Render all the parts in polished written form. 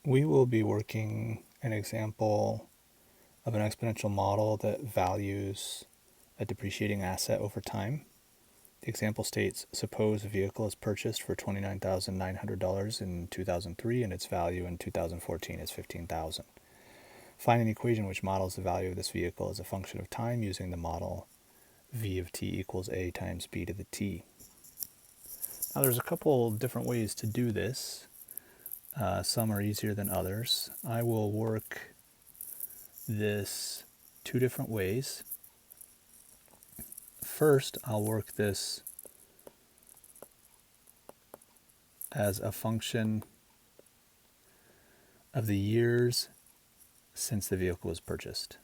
We will be working an example of an exponential model that values a depreciating asset over time. The example states, suppose a vehicle is purchased for $29,900 in 2003 and its value in 2014 is $15,000. Find an equation which models the value of this vehicle as a function of time using the model v of t equals a times b to the t. Now there's a couple different ways to do this. Some are easier than others. I will work this two different ways. First, I'll work this as a function of the years since the vehicle was purchased.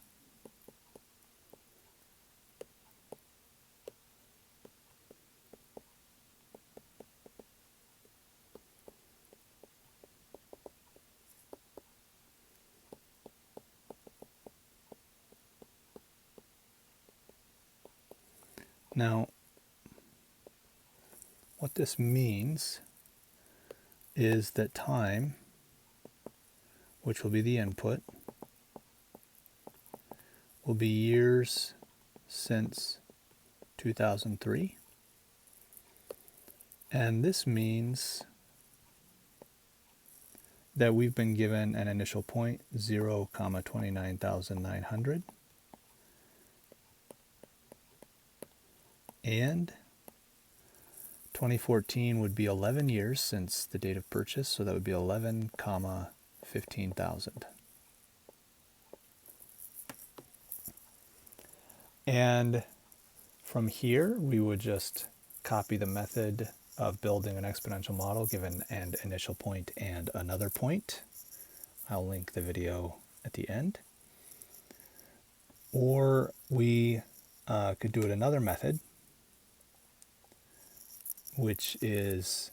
Now, what this means is that time, which will be the input, will be years since 2003. And this means that we've been given an initial point, 0, 29,900. And 2014 would be 11 years since the date of purchase, so that would be 11, 15,000. And from here, we would just copy the method of building an exponential model given an initial point and another point. I'll link the video at the end. Or we could do it another method, which is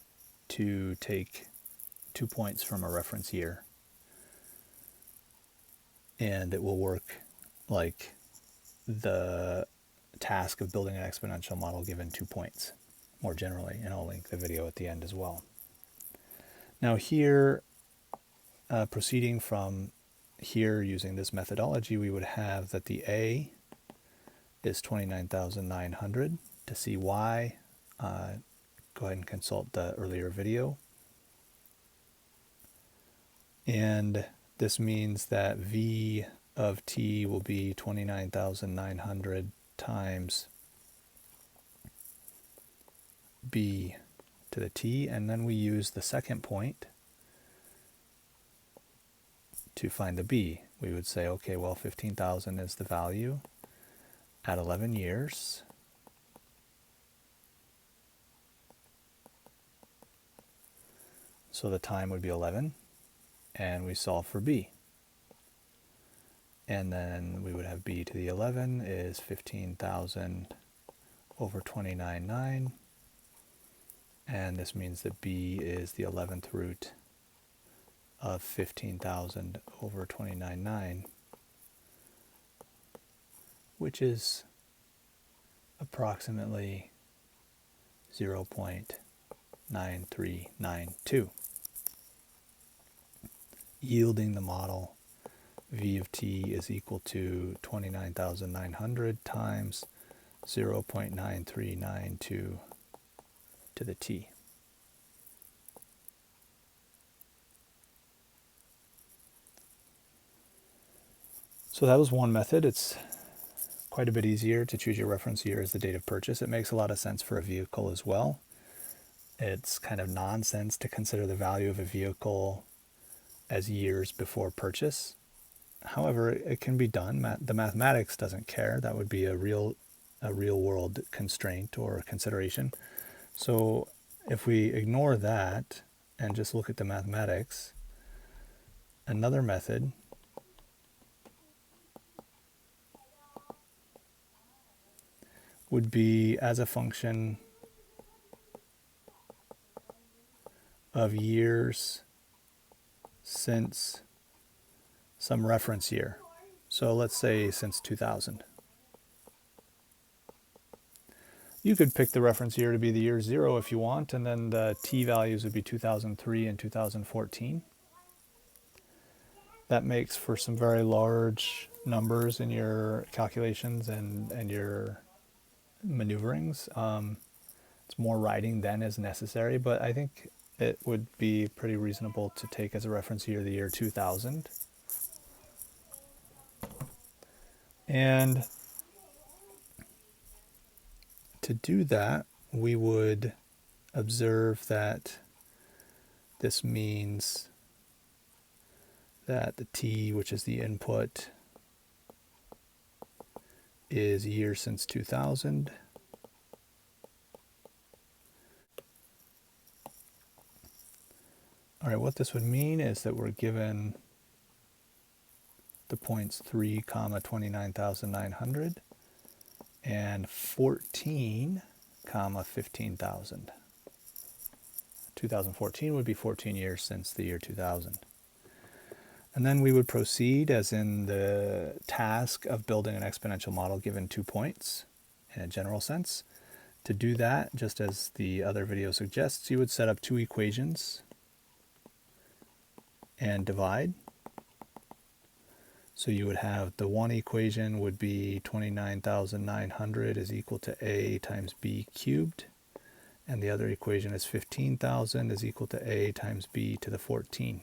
to take 2 points from a reference year, and it will work like the task of building an exponential model given 2 points more generally, and I'll link the video at the end as well. Now here, proceeding from here using this methodology, we would have that the A is 29,900. To see why, go ahead and consult the earlier video. And this means that V of t will be 29,900 times b to the t, and then we use the second point to find the b. We would say, okay, well, 15,000 is the value at 11 years. So the time would be 11, and we solve for b. And then we would have b to the 11 is 15,000 over 29,900. And this means that b is the 11th root of 15,000 over 29,900, which is approximately 0.9392, yielding the model v of t is equal to 29,900 times 0.9392 to the t. So that was one method. It's quite a bit easier to choose your reference year as the date of purchase. It makes a lot of sense for a vehicle as well. It's kind of nonsense to consider the value of a vehicle as years before purchase. However, it can be done. The mathematics doesn't care. That would be a real world constraint or consideration. So if we ignore that and just look at the mathematics, another method would be as a function of years since some reference year. So let's say since 2000. You could pick the reference year to be the year 0 if you want, and then the t values would be 2003 and 2014. That makes for some very large numbers in your calculations and your maneuverings. It's more writing than is necessary, but I think it would be pretty reasonable to take as a reference year the year 2000. And to do that, we would observe that this means that the t, which is the input, is year since 2000. All right, what this would mean is that we're given the points 3, 29,900 and 14, 15,000. 2014 would be 14 years since the year 2000. And then we would proceed as in the task of building an exponential model given 2 points in a general sense. To do that, just as the other video suggests, you would set up 2 equations and divide. So you would have the one equation would be 29,900 is equal to a times b cubed. And the other equation is 15,000 is equal to a times b to the 14.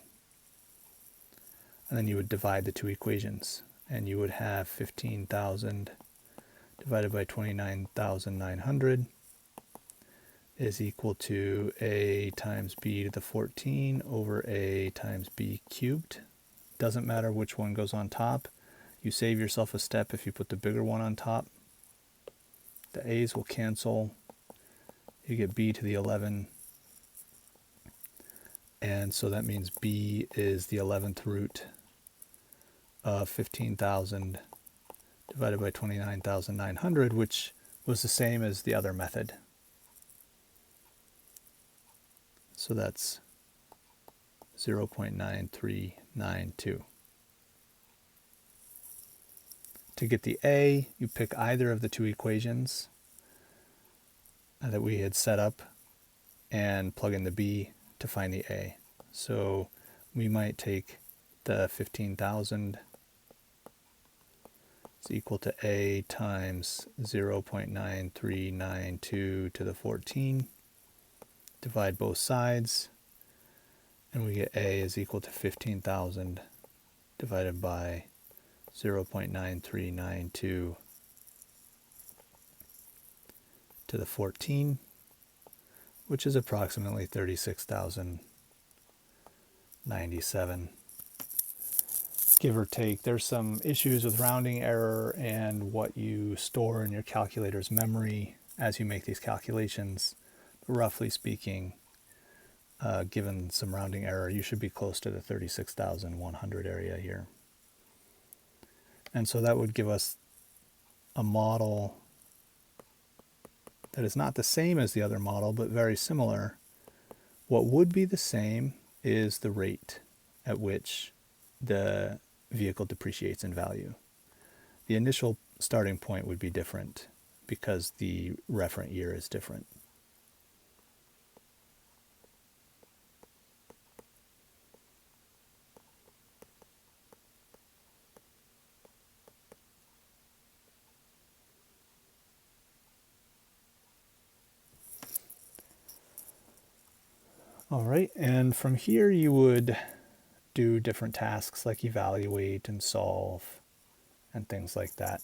And then you would divide the 2 equations. And you would have 15,000 divided by 29,900 is equal to a times b to the 14 over a times b cubed. Doesn't matter which one goes on top. You save yourself a step if you put the bigger one on top. The a's will cancel. You get b to the 11. And so that means b is the 11th root of 15,000 divided by 29,900, which was the same as the other method. So that's 0.9392. To get the a, you pick either of the 2 equations that we had set up and plug in the b to find the a. So we might take the 15,000 is equal to a times 0.9392 to the 14. Divide both sides, and we get a is equal to 15,000 divided by 0.9392 to the 14, which is approximately 36,097, give or take. There's some issues with rounding error and what you store in your calculator's memory as you make these calculations. Roughly speaking, given some rounding error, you should be close to the 36,100 area here. And so that would give us a model that is not the same as the other model, but very similar. What would be the same is the rate at which the vehicle depreciates in value. The initial starting point would be different because the referent year is different. All right, and from here you would do different tasks like evaluate and solve and things like that.